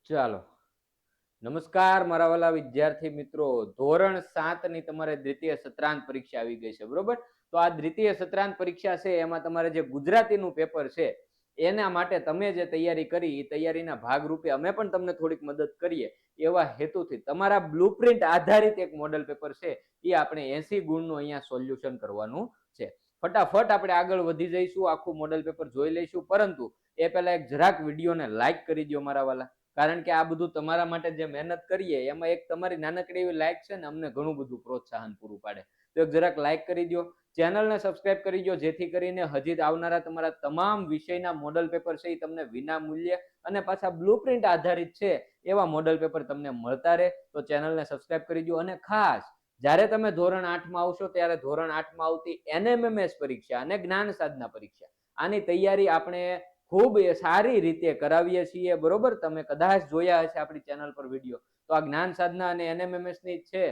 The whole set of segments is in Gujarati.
ચાલો, નમસ્કાર મારા વાલા વિદ્યાર્થી મિત્રો. ધોરણ 7 ની તમારે દ્વિતીય સત્રાંત પરીક્ષા આવી ગઈ છે, બરોબર? તો આ દ્વિતીય સત્રાંત પરીક્ષા છે એમાં તમારે જે ગુજરાતીનું પેપર છે એના માટે તમે જે તૈયારી કરી એ તૈયારીના ભાગરૂપે અમે પણ તમને થોડીક મદદ કરીએ એવા હેતુથી તમારા બ્લુપ્રિન્ટ આધારિત એક મોડેલ પેપર છે એ આપણે 80 ગુણનું અહીંયા સોલ્યુશન કરવાનું છે. ફટાફટ આપણે આગળ વધી જઈશું, આખું મોડેલ પેપર જોઈ લઈશું, પરંતુ એ પહેલા એક જરાક વિડીયોને લાઈક કરી દો મારા વાલા, કારણ કે આ બધું તમારા માટે જે મહેનત કરીએ એમાં એક તમારી નાનકડી એવી લાઈક છે ને અમને ઘણું બધું પ્રોત્સાહન પૂરું પાડે. તો એક જરાક લાઈક કરી દો, ચેનલને સબસ્ક્રાઇબ કરી દો, જેથી કરીને હજી આવનારા તમારા તમામ વિષયના મોડલ પેપર છે એ તમને વિના મૂલ્યે અને પાછા બ્લુપ્રિન્ટ આધારિત છે એવા મોડલ પેપર તમને મળતા રહે. તો ચેનલને સબસ્ક્રાઇબ કરી દો. અને ખાસ જ્યારે તમે ધોરણ 8માં આવશો ત્યારે ધોરણ 8માં આવતી NMMS પરીક્ષા અને જ્ઞાન સાધના પરીક્ષા, આની તૈયારી આપણે ખૂબ સારી રીતે કરાવીએ છીએ, બરોબર? તમે કદાચ જોયા હશે આપણી ચેનલ પર વિડીયો. તો આ જ્ઞાન સાધના અને NMMS ની છે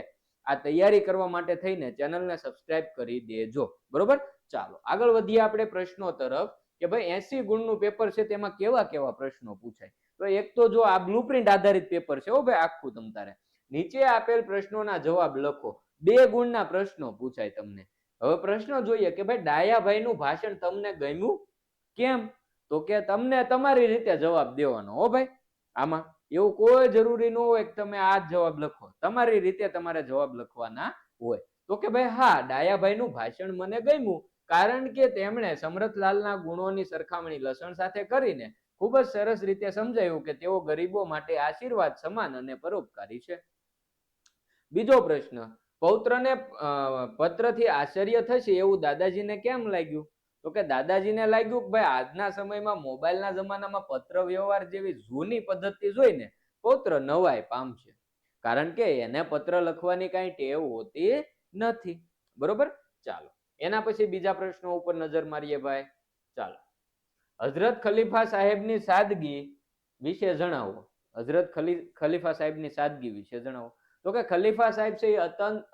આ તૈયારી કરવા માટે થઈને ચેનલને સબસ્ક્રાઇબ કરી દેજો, બરોબર? ચાલો આગળ વધીએ આપણે પ્રશ્નો તરફ કે ભાઈ 80 ગુણનું પેપર છે તેમાં કેવા કેવા પ્રશ્નો પૂછાય. તો એક તો જો આ બ્લુપ્રિન્ટ આધારિત પેપર છે હો ભાઈ આખું, તમ તારે નીચે આપેલ પ્રશ્નોના જવાબ લખો. 2 ગુણના પ્રશ્નો પૂછાય તમને. હવે પ્રશ્ન જોઈએ કે ભાઈ ડાયાભાઈનું ભાષણ તમને ગમ્યું કેમ? તો કે તમને તમારી રીતે જવાબ દેવાનો હો ભાઈ. આમાં એવું કોઈ જરૂરી ન હોય કે તમે આ જવાબ લખો, તમારી રીતે તમારે જવાબ લખવાના હોય. તો કે ભાઈ હા, ડાયાભાઈનું ભાષણ મને ગમ્યું કારણ કે તેમણે સમરથલાલના ગુણોની સરખામણી લસણ સાથે કરીને ખૂબ જ સરસ રીતે સમજાયું કે તેઓ ગરીબો માટે આશીર્વાદ સમાન અને પરોપકારી છે. બીજો પ્રશ્ન, પૌત્રને પત્રથી આશ્ચર્ય થશે એવું દાદાજીને કેમ લાગ્યું? તો કે દાદાજીને લાગ્યું કે ભાઈ આજના સમયમાં મોબાઈલના જમાનામાં પત્ર વ્યવહાર જેવી જૂની પદ્ધતિ જોઈને પૌત્ર નવાઈ પામશે, કારણ કે એને પત્ર લખવાની કાંઈ ટેવ હોતી નથી, બરોબર? ચાલો એના પછી બીજા પ્રશ્નો ઉપર નજર મારીએ ભાઈ. ચાલો, હઝરત ખલીફા સાહેબની સાદગી વિશે જણાવો. હઝરત ખલીફા સાહેબની સાદગી વિશે જણાવો. તો કે ખલીફા સાહેબ છે એ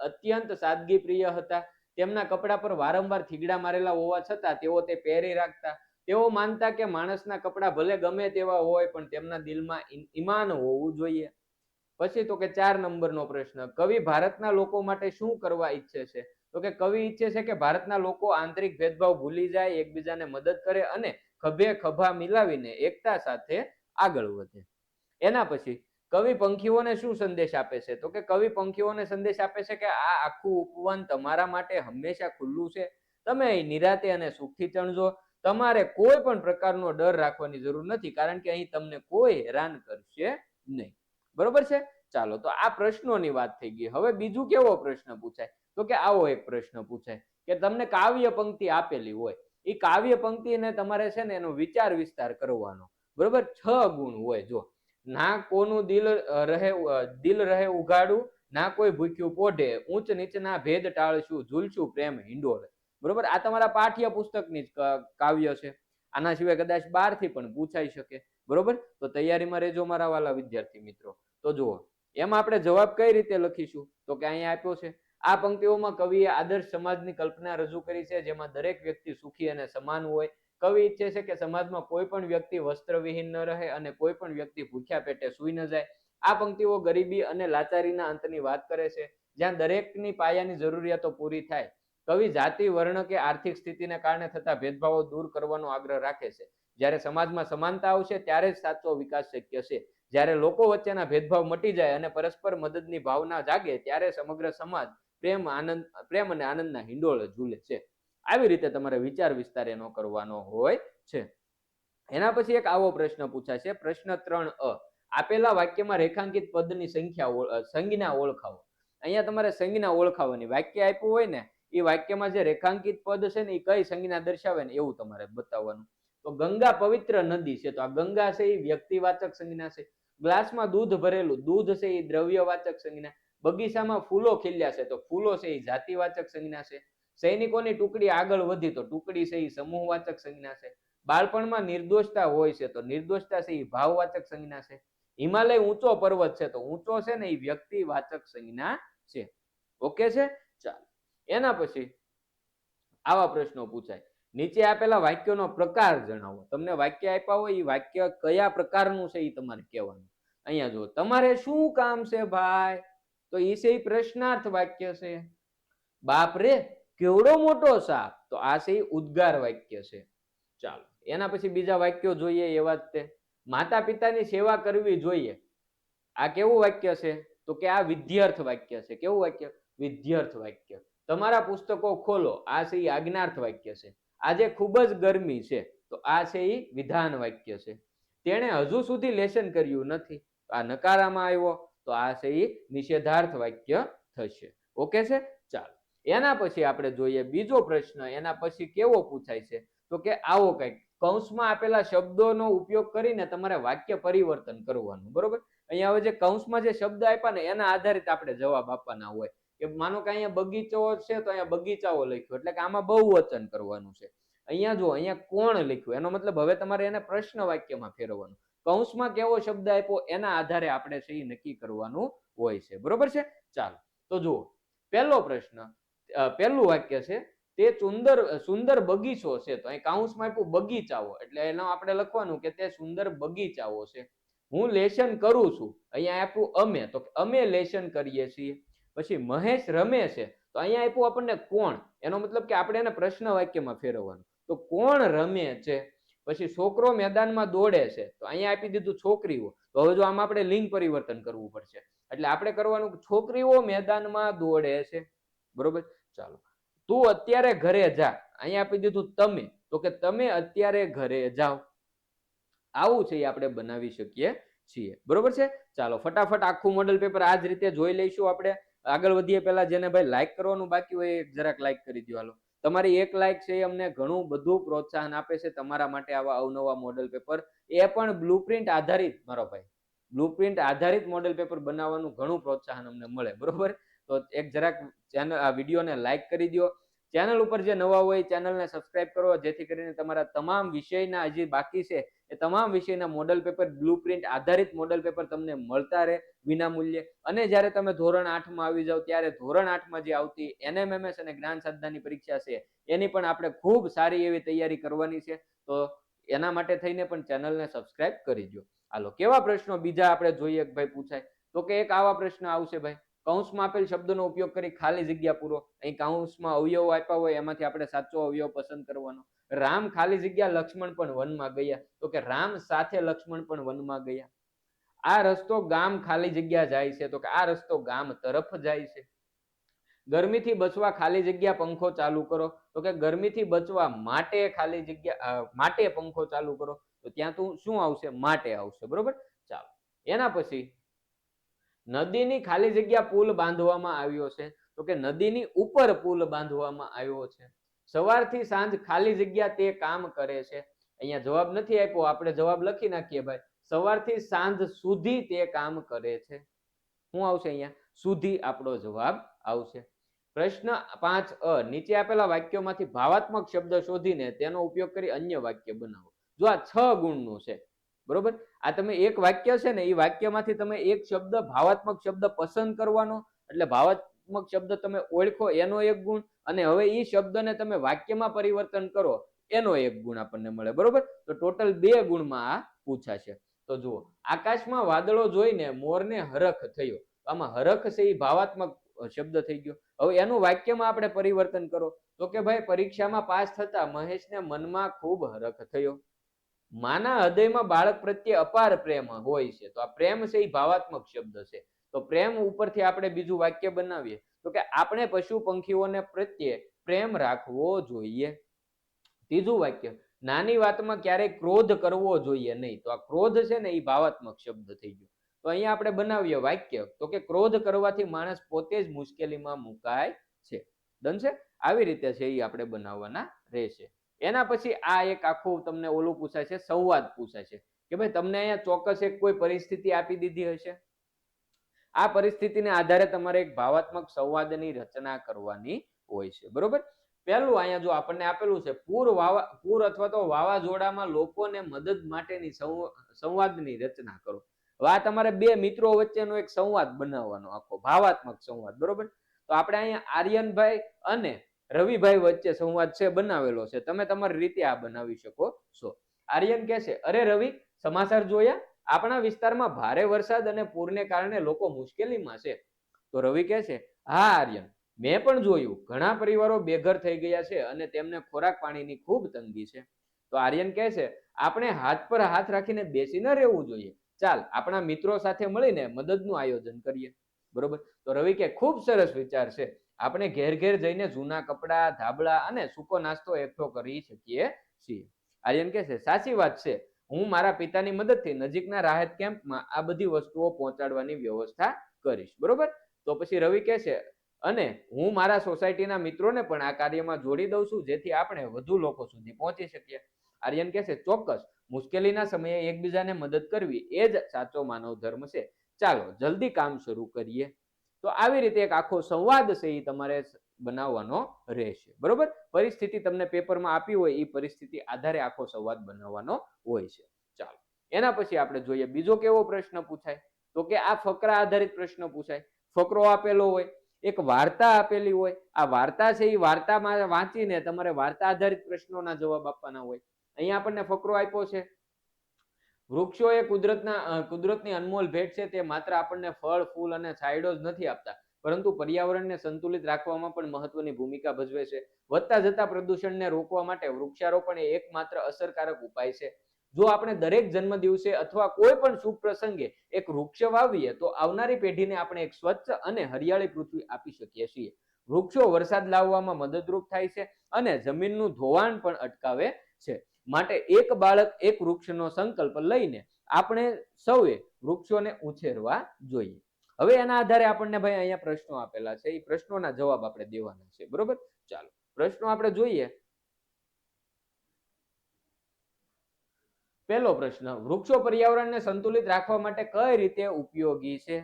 અત્યંત સાદગી પ્રિય હતા. તેમના કપડા પર વારંવાર થીગડા મારેલા હોવા છતાં તેઓ તે પહેરી રાખતા. તેઓ માનતા કે માણસના કપડા ભલે ગમે તેવા હોય પણ તેમના દિલમાં ઈમાન હોવું જોઈએ. પછી તો કે 4 નંબરનો પ્રશ્ન, કવિ ભારતના લોકો માટે શું કરવા ઈચ્છે છે? તો કે કવિ ઈચ્છે છે કે ભારતના લોકો આંતરિક ભેદભાવ ભૂલી જાય, એકબીજાને મદદ કરે અને ખભે ખભા મિલાવીને એકતા સાથે આગળ વધે. એના પછી કવિ પંખીઓને શું સંદેશ આપે છે? તો કે કવિ પંખીઓને સંદેશ આપે છે કે આ આખું ઉપવન તમારા માટે હંમેશા ખુલ્લું છે. તમે અહીં નિરાતે અને સુખથી ચણજો. તમારે કોઈ પણ પ્રકારનો ડર રાખવાની જરૂર નથી, કારણ કે અહીં તમને કોઈ હેરાન કરશે નહીં, બરોબર છે? ચાલો, તો આ પ્રશ્નોની વાત થઈ ગઈ. હવે બીજું કેવો પ્રશ્ન પૂછાય? તો કે આવો એક પ્રશ્ન પૂછાય કે તમને કાવ્ય પંક્તિ આપેલી હોય, એ કાવ્ય પંક્તિને તમારે છે ને એનો વિચાર વિસ્તાર કરવાનો, બરોબર? 6 ગુણ હોય. જો ના કોનું દિલ રહે ઉઘાડું, ના કોઈ ભૂખ્યું પોઢે, ઊંચ નીચના ભેદ ટાળશું, ઝૂલશું પ્રેમ હિંડોળે, બરોબર? આ તમારા પાઠ્ય પુસ્તકની જ કાવ્ય છે. આના સિવાય કદાચ 12 થી પણ પૂછાઈ શકે, બરોબર? તો તૈયારીમાં રહેજો મારા વાલા વિદ્યાર્થી મિત્રો. તો જુઓ એમાં આપણે જવાબ કઈ રીતે લખીશું? તો કે અહીંયા આપ્યો છે. આ પંક્તિઓમાં કવિએ આદર્શ સમાજની કલ્પના રજૂ કરી છે, જેમાં દરેક વ્યક્તિ સુખી અને સમાન હોય. કવિ ઈચ્છે છે કે સમાજમાં કોઈ પણ વ્યક્તિ વસ્ત્રવિહીન ન રહે અને કોઈ પણ વ્યક્તિ ભૂખ્યા પેટે સૂઈ ન જાય. આ પંક્તિઓ ગરીબી અને લાચારીના અંતની વાત કરે છે, જ્યાં દરેકની પાયાની જરૂરિયાતો પૂરી થાય. કવિ જાતિ, વર્ણ કે આર્થિક સ્થિતિને કારણે થતા ભેદભાવો દૂર કરવાનો આગ્રહ રાખે છે. જ્યારે સમાજમાં સમાનતા આવશે ત્યારે જ સાચો વિકાસ શક્ય છે. જ્યારે લોકો વચ્ચેના ભેદભાવ મટી જાય અને પરસ્પર મદદની ભાવના જાગે ત્યારે સમગ્ર સમાજ પ્રેમ અને આનંદના હિંડોળે ઝૂલે છે. આવી રીતે તમારે વિચાર વિસ્તાર એનો કરવાનો હોય છે. એના પછી એક આવો પ્રશ્ન પૂછાશે, પ્રશ્ન 3 આપેલા વાક્યમાં રેખાંકિત પદની સંજ્ઞા ઓળખાવો. અહીંયા તમારે સંજ્ઞા ઓળખાવાની. વાક્ય આપ્યું હોય ને એ વાક્યમાં જે રેખાંકિત પદ છે ને એ કઈ સંજ્ઞા દર્શાવે ને એવું તમારે બતાવવાનું. તો ગંગા પવિત્ર નદી છે, તો આ ગંગા છે એ વ્યક્તિવાચક સંજ્ઞા છે. ગ્લાસમાં દૂધ ભરેલું, દૂધ છે એ દ્રવ્યવાચક સંજ્ઞા. બગીચામાં ફૂલો ખીલ્યા છે, તો ફૂલો છે એ જાતિવાચક સંજ્ઞા છે. સૈનિકોની ટુકડી આગળ વધી, તો ટુકડી છે એ સમૂહવાચક સંજ્ઞા છે. બાળપણમાં નિર્દોષતા હોય છે, તો નિર્દોષતા છે એ ભાવવાચક સંજ્ઞા છે. હિમાલય ઊંચો પર્વત છે, તો ઊંચો છે ને એ વ્યક્તિવાચક સંજ્ઞા છે. ઓકે છે? ચાલો એના પછી આવા પ્રશ્નો પૂછાય, નીચે આપેલા વાક્યોનો પ્રકાર જણાવો. તમને વાક્ય આપ્યા હોય એ વાક્ય કયા પ્રકારનું છે એ તમારે કહેવાનું. અહીંયા જુઓ, તમારે શું કામ છે ભાઈ? તો એ છે પ્રશ્નાર્થ વાક્ય છે. બાપ રે કેવડો મોટો સાપ, તો આ છે ઉદ્ગાર વાક્ય છે. ચાલો એના પછી બીજા વાક્યો જોઈએ. એવા જ તે માતા પિતાની સેવા કરવી જોઈએ, આ કેવું વાક્ય છે? તો કે આ વિધ્યર્થ વાક્ય છે. કેવું વાક્ય? વિધ્યર્થ વાક્ય. તમારા પુસ્તકો ખોલો, આ છે આજ્ઞાર્થ વાક્ય છે. આજે ખૂબ જ ગરમી છે, તો આ છે એ વિધાન વાક્ય છે. તેણે હજુ સુધી લેસન કર્યું નથી, આ નકારામાં આવ્યો, તો આ છે એ નિષેધાર્થ વાક્ય થશે. ઓકે છે. ચાલો એના પછી આપણે જોઈએ બીજો પ્રશ્ન. એના પછી કેવો પૂછાય છે? તો કે આવો કંઈક કૌંસમાં આપેલા શબ્દોનો ઉપયોગ કરીને તમારે વાક્ય પરિવર્તન કરવાનું. બરોબર? અહીંયા હવે જે કૌંસમાં જે શબ્દ આપ્યા ને એના આધારિત આપણે જવાબ આપવાના હોય. કે માનો કે અહીંયા બગીચો છે, તો અહીંયા બગીચાઓ લખ્યો, એટલે કે આમાં બહુવચન કરવાનું છે. અહીંયા જો અહીંયા કોણ લખ્યું, એનો મતલબ હવે તમારે એને પ્રશ્ન વાક્યમાં ફેરવવાનું. કૌંસમાં કેવો શબ્દ આપ્યો એના આધારે આપણે છે એ નક્કી કરવાનું હોય છે. બરોબર છે. ચાલો તો જુઓ, પહેલો પ્રશ્ન, પહેલું વાક્ય છે, તે સુંદર બગીચો છે. તો અહીં કૌંસમાં આપ્યું બગીચાઓ, એટલે એનો આપણે લખવાનું કે તે સુંદર બગીચાઓ છે. હું લેશન કરું છું, અહીંયા આપ્યું અમે, તો અમે લેશન કરીએ છીએ. પછી મહેશ રમે છે, તો અહીંયા આપ્યું આપણને કોણ, એનો મતલબ કે આપણે એને પ્રશ્ન વાક્યમાં ફેરવવાનું. તો કોણ રમે છે? પછી છોકરો મેદાનમાં દોડે છે, તો અહીંયા આપી દીધું છોકરીઓ. તો હવે જો આમાં આપણે લિંગ પરિવર્તન કરવું પડશે, એટલે આપણે કરવાનું છોકરીઓ મેદાનમાં દોડે છે. બરોબર. ચાલો તું અત્યારે ઘરે જા, અહીંયા આપી દીધું તમે, તો કે તમે અત્યારે ઘરે જાઓ. આવું છે એ આપણે બનાવી શકીએ છીએ. બરોબર છે. ચાલો ફટાફટ આખું મોડલ પેપર આ જ રીતે જોઈ લઈશું. આપણે આગળ વધીએ પહેલા જેને ભાઈ લાઈક કરવાનું બાકી હોય જરાક લાઈક કરી દો. હાલો, તમારી એક લાઈક છે એ અમને ઘણું બધું પ્રોત્સાહન આપે છે તમારા માટે આવા અવનવા મોડલ પેપર, એ પણ બ્લુપ્રિન્ટ આધારિત. મારો ભાઈ બ્લુપ્રિન્ટ આધારિત મોડલ પેપર બનાવવાનું ઘણું પ્રોત્સાહન અમને મળે. બરોબર? તો એક જરાક ચેનલ આ વિડીયોને લાઈક કરી દો. ચેનલ ઉપર જે નવા હોય ચેનલને સબસ્ક્રાઇબ કરો, જેથી કરીને તમારા તમામ વિષયના હજી બાકી છે એ તમામ વિષયના મોડલ પેપર, બ્લુપ્રિન્ટ આધારિત મોડલ પેપર તમને મળતા રહે વિના મૂલ્યે. અને જ્યારે તમે ધોરણ 8 માં આવી જાવ ત્યારે ધોરણ 8 માં જે આવતી NMMS અને જ્ઞાન સાધનાની પરીક્ષા છે એની પણ આપણે ખૂબ સારી એવી તૈયારી કરવાની છે. તો એના માટે થઈને પણ ચેનલને સબસ્ક્રાઇબ કરી દો. હાલો, કેવા પ્રશ્નો બીજા આપણે જોઈએ ભાઈ પૂછાય? તો કે એક આવા પ્રશ્ન આવશે ભાઈ, કૌંસમાં આપેલ શબ્દનો ઉપયોગ કરી ખાલી જગ્યા પૂરો. અહીં કૌંસમાં અવયવો આપ્યા હોય એમાંથી આપણે સાચો અવયવ પસંદ કરવાનો. રામ ખાલી જગ્યા લક્ષ્મણ પણ વનમાં ગયા, તો કે રામ સાથે લક્ષ્મણ પણ વનમાં ગયા. આ રસ્તો ગામ ખાલી જગ્યા જાય છે, તો કે આ રસ્તો ગામ તરફ જાય છે. ગરમીથી બચવા ખાલી જગ્યા પંખો ચાલુ કરો, તો કે ગરમીથી બચવા માટે ખાલી જગ્યા માટે પંખો ચાલુ કરો. તો ત્યાં તો શું આવશે? માટે આવશે. બરોબર. ચાલો એના પછી નદીની ખાલી જગ્યા પુલ બાંધવામાં આવ્યો છે, તો કે નદીની ઉપર પુલ બાંધવામાં આવ્યો છે. સવારથી સાંજ ખાલી જગ્યા તે કામ કરે છે. અહીંયા જવાબ નથી આપ્યો, આપણે જવાબ લખી નાખીએ ભાઈ, સવારથી સાંજ સુધી તે કામ કરે છે. શું આવશે અહીંયા? સુધી આપણો જવાબ આવશે. પ્રશ્ન 5 નીચે આપેલા વાક્યોમાંથી ભાવાત્મક શબ્દ શોધીને તેનો ઉપયોગ કરી અન્ય વાક્ય બનાવો. જો આ 6 ગુણનું છે. બરોબર? આ તમે એક વાક્ય છે ને એ વાક્યમાંથી તમે એક શબ્દ ભાવાત્મક શબ્દ પસંદ કરવાનો, એટલે ભાવાત્મક શબ્દ તમે ઓળખો એનો એક ગુણ, અને હવે એ શબ્દને તમે વાક્યમાં પરિવર્તન કરો એનો એક ગુણ આપણને મળે. બરોબર? તો ટોટલ 2 ગુણમાં આ પૂછાશે. તો જુઓ, આકાશમાં વાદળો જોઈને મોરને હરખ થયો. આમાં હરખ છે એ ભાવાત્મક શબ્દ થઈ ગયો. હવે એનું વાક્યમાં આપણે પરિવર્તન કરો, તો કે ભાઈ પરીક્ષામાં પાસ થતા મહેશને મનમાં ખૂબ હરખ થયો. માના હૃદયમાં બાળક પ્રત્યે અપાર પ્રેમ હોય છે, તો આ પ્રેમ છે એ ભાવાત્મક શબ્દ છે. તો પ્રેમ ઉપરથી આપણે બીજું વાક્ય બનાવીએ, તો કે આપણે પશુ પંખીઓને પ્રત્યે પ્રેમ રાખવો જોઈએ. ત્રીજું વાક્ય, નાની વાતમાં ક્યારેય ક્રોધ કરવો જોઈએ નહીં. તો આ ક્રોધ છે ને એ ભાવાત્મક શબ્દ થઈ ગયો. તો અહીંયા આપણે બનાવીએ વાક્ય, તો કે ક્રોધ કરવાથી માણસ પોતે જ મુશ્કેલીમાં મુકાય છે. ડન છે? આવી રીતે છે એ આપણે બનાવવાના રહેશે. એના પછી આ એક આખું તમને ઓલું પૂછાય છે, સંવાદ પૂછાય છે કે ભાઈ તમને અહીંયા ચોક્કસ એક કોઈ પરિસ્થિતિ આપી દીધી હશે, આ પરિસ્થિતિને આધારે તમારે એક ભાવાત્મક સંવાદની રચના કરવાની હોય છે. બરોબર? પહેલું અહીંયા જો આપણને આપેલું છે, પૂર અથવા તો વાવાઝોડામાં લોકોને મદદ માટેની સંવાદની રચના કરો. હવે આ તમારે બે મિત્રો વચ્ચેનો એક સંવાદ બનાવવાનો, આખો ભાવાત્મક સંવાદ. બરોબર? તો આપણે અહીંયા આર્યનભાઈ અને રવિભાઈ વચ્ચે સંવાદ છે બનાવેલો છે. તમે તમારી રીતે આ બનાવી શકો છો. આર્યન કહે છે, અરે રવિ સમાચાર જોયા? આપણા વિસ્તારમાં ભારે વરસાદ અને પૂરને કારણે લોકો મુશ્કેલીમાં છે. તો રવિ કહે છે, હા આર્યન, મેં પણ જોયું ઘણા પરિવારો બેઘર થઈ ગયા છે અને તેમને ખોરાક પાણીની ખૂબ તંગી છે. તો આર્યન કહે છે, આપણે હાથ પર હાથ રાખીને બેસી ન રહેવું જોઈએ. ચાલ આપણા મિત્રો સાથે મળીને મદદનું આયોજન કરીએ. બરોબર. તો રવિ કે ખૂબ સરસ વિચાર છે. આપણે ઘેર ઘેર જઈને જૂના કપડા, ધાબળા અને સૂકો નાસ્તો એકઠો કરી શકીએ છીએ. આર્યન કહે છે, સાચી વાત છે. હું મારા પિતાની મદદથી નજીકના રાહત કેમ્પમાં આ બધી વસ્તુઓ પહોંચાડવાની વ્યવસ્થા કરીશ. બરોબર. તો પછી રવિ કહે છે, અને હું મારા સોસાયટીના મિત્રોને પણ આ કાર્યમાં જોડી દઉં છું, જેથી આપણે વધુ લોકો સુધી પહોંચી શકીએ. આર્યન કહે છે, ચોક્કસ. મુશ્કેલીના સમયે એકબીજાને મદદ કરવી એ જ સાચો માનવ ધર્મ છે. ચાલો જલ્દી કામ શરૂ કરીએ. તો આવી રીતે એક આખો સંવાદ છે એ તમારે બનાવવાનો રહેશે. બરોબર. પરિસ્થિતિ તમને પેપરમાં આપી હોય એ પરિસ્થિતિ આધારે આખો સંવાદ બનાવવાનો હોય છે. ચાલો એના પછી આપણે જોઈએ બીજો કેવો પ્રશ્ન પૂછાય. તો કે આ ફકરા આધારિત પ્રશ્ન પૂછાય. ફકરો આપેલો હોય, એક વાર્તા આપેલી હોય, આ વાર્તા છે એ વાર્તામાં વાંચીને તમારે વાર્તા આધારિત પ્રશ્નોના જવાબ આપવાના હોય. અહીંયા આપણને ફકરો આપ્યો છે, વૃક્ષો એ કુદરતની અનમોલ ભેટ છે. તે માત્ર આપણને ફળ, ફૂલ અને છાંયડો જ નથી આપતા, પરંતુ પર્યાવરણને સંતુલિત રાખવામાં પણ મહત્વની ભૂમિકા ભજવે છે. વધતા જતા પ્રદૂષણને રોકવા માટે વૃક્ષારોપણ એ એકમાત્ર અસરકારક ઉપાય છે. જો આપણે દરેક જન્મ દિવસે અથવા કોઈ પણ શુભ પ્રસંગે એક વૃક્ષ વાવીએ તો આવનારી પેઢીને આપણે એક સ્વચ્છ અને હરિયાળી પૃથ્વી આપી શકીએ છીએ. વૃક્ષો વરસાદ લાવવામાં મદદરૂપ થાય છે અને જમીનનું ધોવાણ પણ અટકાવે છે. માટે એક બાળક એક વૃક્ષનો સંકલ્પ લઈને આપણે સૌએ વૃક્ષોને ઉછેરવા જોઈએ. હવે એના આધારે આપણને ભાઈ અહીંયા પ્રશ્નો આપેલા છે, એ પ્રશ્નોના જવાબ આપણે દેવાના છે. બરોબર. ચાલો પ્રશ્નો આપણે જોઈએ. પહેલો પ્રશ્ન, વૃક્ષો પર્યાવરણને સંતુલિત રાખવા માટે કઈ રીતે ઉપયોગી છે?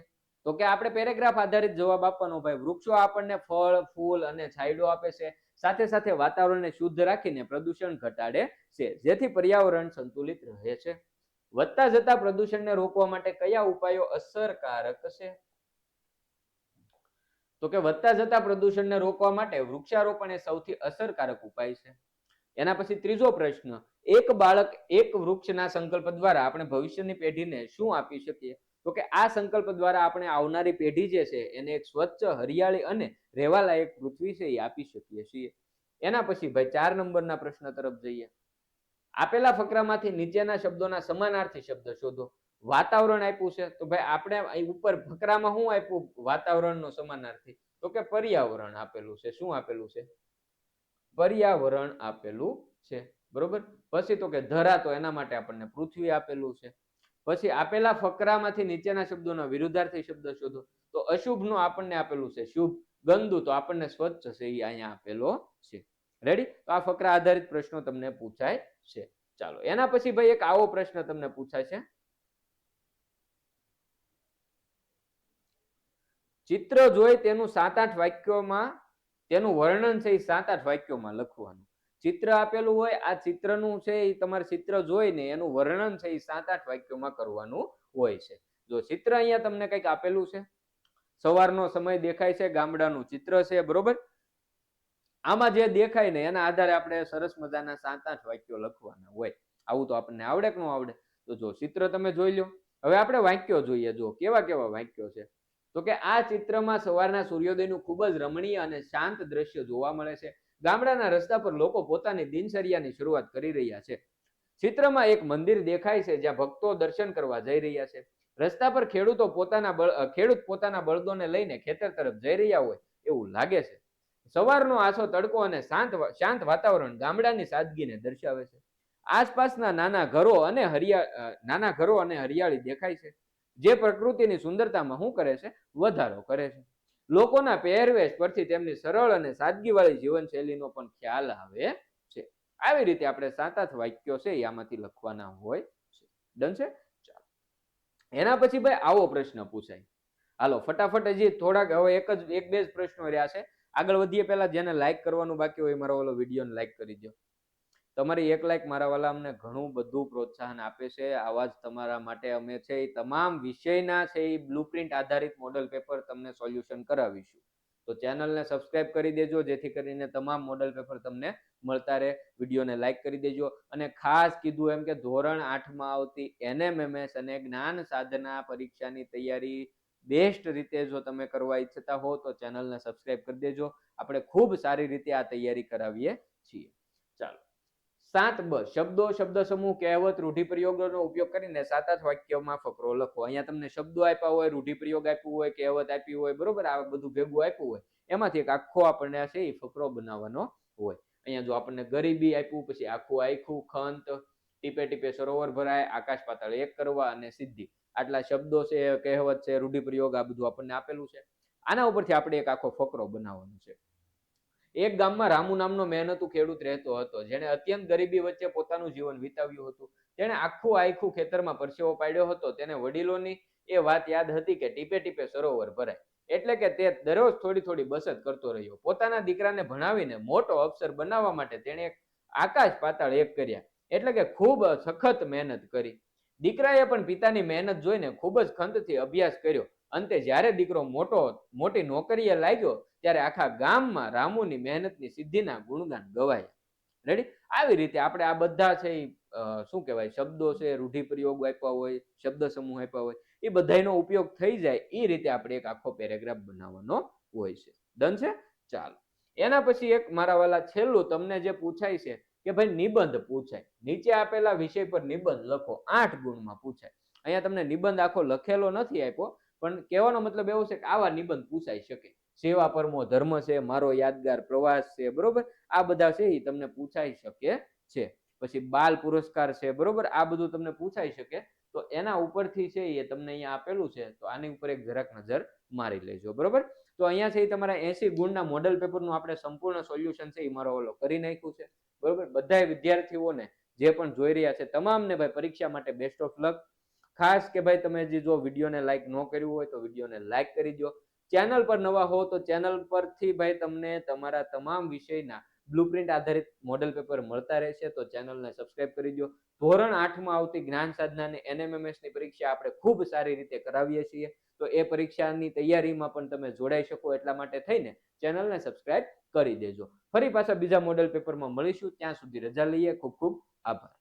તો કે આપણે પેરેગ્રાફ આધારિત જવાબ આપવાનો. ભાઈ વૃક્ષો આપણને ફળ, ફૂલ અને છાંયડો આપે છે. સાથે સાથે વાતાવરણને શુદ્ધ રાખીને પ્રદૂષણ ઘટાડે છે, જેથી પર્યાવરણ સંતુલિત રહે છે. વધતા જતા પ્રદૂષણને રોકવા માટે કયા ઉપાયો અસરકારક છે? તો કે વધતા જતા પ્રદૂષણને રોકવા માટે વૃક્ષારોપણ એ સૌથી અસરકારક ઉપાય છે. એના પછી ત્રીજો પ્રશ્ન, એક બાળક એક વૃક્ષના સંકલ્પ દ્વારા આપણે ભવિષ્યની પેઢીને શું આપી શકીએ? તો કે આ સંકલ્પ દ્વારા આપણે આવનારી પેઢી જે છે એને એક સ્વચ્છ, હરિયાળી અને રહેવાલાયક પૃથ્વી છે એ આપી શકીએ છીએ. એના પછી ભાઈ 4 નંબરના પ્રશ્ન તરફ જઈએ. આપેલા ફકરામાંથી નીચેના શબ્દોના સમાનાર્થી શબ્દ શોધો. વાતાવરણ આપ્યું છે, તો ભાઈ આપણે ઉપર ફકરામાં શું આપ્યું વાતાવરણનો સમાનાર્થી? તો કે પર્યાવરણ આપેલું છે. શું આપેલું છે? પર્યાવરણ આપેલું છે. બરોબર. પછી તો કે ધરા, તો એના માટે આપણને પૃથ્વી આપેલું છે. પછી આપેલા ફકરામાંથી નીચેના શબ્દોના વિરુદ્ધાર્થી શબ્દ શોધો. તો અશુભ નો આપણને આપેલું છે શુભ, ગંદુ તો આપણને સ્વચ્છ છે એ અહીંયા આપેલો છે. રેડી. તો આ ફકરા આધારિત પ્રશ્નો તમને પૂછાય છે. ચાલો એના પછી ભાઈ એક આવો પ્રશ્ન તમને પૂછાય છે, ચિત્ર જોઈ તેનું 7-8 વાક્યોમાં તેનું વર્ણન છે એ 7-8 વાક્યોમાં લખવાનું. ચિત્ર આપેલું હોય, આ ચિત્રનું છે એ તમારે ચિત્ર જોઈને એનું વર્ણન છે એ 7-8 વાક્યોમાં કરવાનું હોય છે. જો ચિત્ર અહીંયા તમને કંઈક આપેલું છે, સવારનો સમય દેખાય છે, ગામડાનું ચિત્ર છે. બરોબર. આમાં જે દેખાય ને એના આધારે આપણે સરસ મજાના 7-8 વાક્યો લખવાના હોય. આવું તો આપણને આવડે કે ન આવડે? તો જો ચિત્ર તમે જોઈ લો. હવે આપણે વાક્યો જોઈએ. જો કેવા કેવા વાક્યો છે. તો કે આ ચિત્રમાં સવારના સૂર્યોદયનું ખૂબ જ રમણીય અને શાંત દ્રશ્ય જોવા મળે છે. ગામડાના રસ્તા પર લોકો પોતાની દિનચર્યાની શરૂઆત કરી રહ્યા છે. ચિત્રમાં એક મંદિર દેખાય છે જ્યાં ભક્તો દર્શન કરવા જઈ રહ્યા છે. રસ્તા પર ખેડૂત પોતાના બળદોને લઈને ખેતર તરફ જઈ રહ્યા હોય એવું લાગે છે. સવારનો આછો તડકો અને શાંત વાતાવરણ ગામડાની સાદગીને દર્શાવે છે. આસપાસના નાના ઘરો અને હરિયાળી દેખાય છે, જે પ્રકૃતિની સુંદરતામાં શું કરે છે? વધારો કરે છે. લોકોના પહેરવેશ પરથી તેમની સરળ અને સાદગીવાળી જીવનશૈલીનો પણ ખ્યાલ આવે છે. આવી રીતે આપણે 7-8 વાક્યો છે એ આમાંથી લખવાના હોય છે. ડન છે? ચાલો એના પછી ભાઈ આવો પ્રશ્ન પૂછાય. હાલો ફટાફટ, હજી થોડાક, હવે એક બે જ પ્રશ્નો રહ્યા છે. આગળ વધીએ પહેલા જેને લાઈક કરવાનું બાકી હોય મારો ઓલો વિડીયોને લાઈક કરી દો. તમારી એક લાઈક મારા વાલા અમને ઘણું બધું પ્રોત્સાહન આપે છે. આવા જ તમારા માટે અમે છે એ તમામ વિષયના છે એ બ્લુપ્રિન્ટ આધારિત મોડલ પેપર તમને સોલ્યુશન કરાવીશું. તો તો ચેનલને સબસ્ક્રાઇબ કરી દેજો, જેથી કરીને તમામ મોડલ પેપર તમને મળતા રહે. વિડીયોને લાઈક કરી દેજો. અને ખાસ કીધું એમ કે ધોરણ 8માં આવતી NMMS અને જ્ઞાન સાધના પરીક્ષાની તૈયારી બેસ્ટ રીતે જો તમે કરવા ઈચ્છતા હો તો ચેનલને સબસ્ક્રાઇબ કરી દેજો. આપણે ખૂબ સારી રીતે આ તૈયારી કરાવીએ છીએ. ચાલો, 7બ શબ્દો, શબ્દ સમૂહ, કહેવત, રૂઢિપ્રયોગોનો ઉપયોગ કરીને 7-8 વાક્યોમાં ફકરો લખો. અહીંયા તમને શબ્દો આપ્યા હોય, રૂઢિપ્રયોગ આપ્યું હોય, કહેવત આપી હોય, બરોબર, આ બધું ભેગું આપ્યું હોય, એમાંથી એક આખો આપણને છે એ ફકરો બનાવવાનો હોય. અહીંયા જો આપણને ગરીબી આપ્યું, પછી આખું આખું, ખંત, ટીપે ટીપે સરોવર ભરાય, આકાશ પાતાળ એક કરવા અને સિદ્ધિ, આટલા શબ્દો છે, કહેવત છે, રૂઢિપ્રયોગ, આ બધું આપણને આપેલું છે. આના ઉપરથી આપણે એક આખો ફકરો બનાવવાનો છે. એક ગામમાં રામુ નામનો મહેનતુ ખેડૂત રહેતો હતો, જેને અત્યંત ગરીબી વચ્ચે પોતાનું જીવન વિતાવ્યું હતું. તેણે આખું આખું ખેતરમાં પરસેવો પાડ્યો હતો. તેને વડીલોની એ વાત યાદ હતી કે ટીપે ટીપે સરોવર ભરાય, એટલે કે તે દરરોજ થોડી થોડી બચત કરતો રહ્યો. પોતાના દીકરાને ભણાવીને મોટો અફસર બનાવવા માટે તેણે એક આકાશ પાતાળ એક કર્યા, એટલે કે ખૂબ સખત મહેનત કરી. દીકરાએ પણ પિતાની મહેનત જોઈને ખૂબ જ ખંતથી અભ્યાસ કર્યો. અંતે જ્યારે દીકરો મોટી નોકરીએ લાગ્યો, ત્યારે આખા ગામમાં રામુની મહેનતની સિદ્ધિના ગુણગાન ગવાયા. રેડી? આવી રીતે આપણે આ બધા છે શું કહેવાય, શબ્દો છે, રૂઢિપ્રયોગ આપ્યા હોય, શબ્દ સમૂહ આપ્યા હોય, એ બધાનો ઉપયોગ થઈ જાય એ રીતે આપણે એક આખો પેરેગ્રાફ બનાવવાનો હોય છે. ડન છે? ચાલો, એના પછી એક મારા વાલા છેલ્લું તમને જે પૂછાય છે કે ભાઈ નિબંધ પૂછાય. નીચે આપેલા વિષય પર નિબંધ લખો. 8 ગુણમાં પૂછાય. અહીંયા તમને નિબંધ આખો લખેલો નથી આપ્યો, પણ કહેવાનો મતલબ એવો છે કે આવા નિબંધ પૂછાઈ શકે. સેવા પરમો ધર્મ છે, મારો યાદગાર પ્રવાસ છે, બરોબર, આ બધા છે એ તમને પૂછાઈ શકે છે. પછી બાલ પુરસ્કાર છે, બરોબર, આ બધું તમને પૂછાઈ શકે. તો એના ઉપરથી છે એ તમને અહીંયા આપેલું છે, તો આની ઉપર એક જરાક નજર મારી લેજો. બરોબર, તો અહીંયા છે તમારા 80 ગુણના મોડલ પેપરનું આપણે સંપૂર્ણ સોલ્યુશન છે એ મારો ઓલો કરી નાખ્યું છે. બરોબર, બધા વિદ્યાર્થીઓને જે પણ જોઈ રહ્યા છે તમામને ભાઈ પરીક્ષા માટે બેસ્ટ ઓફ લક. ખાસ કે ભાઈ તમે જે જો વિડીયોને લાઈક ન કર્યું હોય તો વિડીયોને લાઈક કરી દો. ચેનલ પર નવા હો તો ચેનલ પરથી ભાઈ તમને તમારા તમામ વિષયના બ્લુપ્રિન્ટ આધારિત મોડેલ પેપર મળતા રહેશે, તો ચેનલને સબસ્ક્રાઇબ કરી દો. ધોરણ 8માં આવતી જ્ઞાન સાધના અને NMMS ની પરીક્ષા આપણે ખૂબ સારી રીતે કરાવીએ છીએ, તો એ પરીક્ષાની તૈયારીમાં પણ તમે જોડાઈ શકો એટલા માટે થઈને ચેનલને સબસ્ક્રાઇબ કરી દેજો. ફરી પાછા બીજા મોડેલ પેપરમાં મળીશું, ત્યાં સુધી રજા લઈએ. ખૂબ ખૂબ આભાર.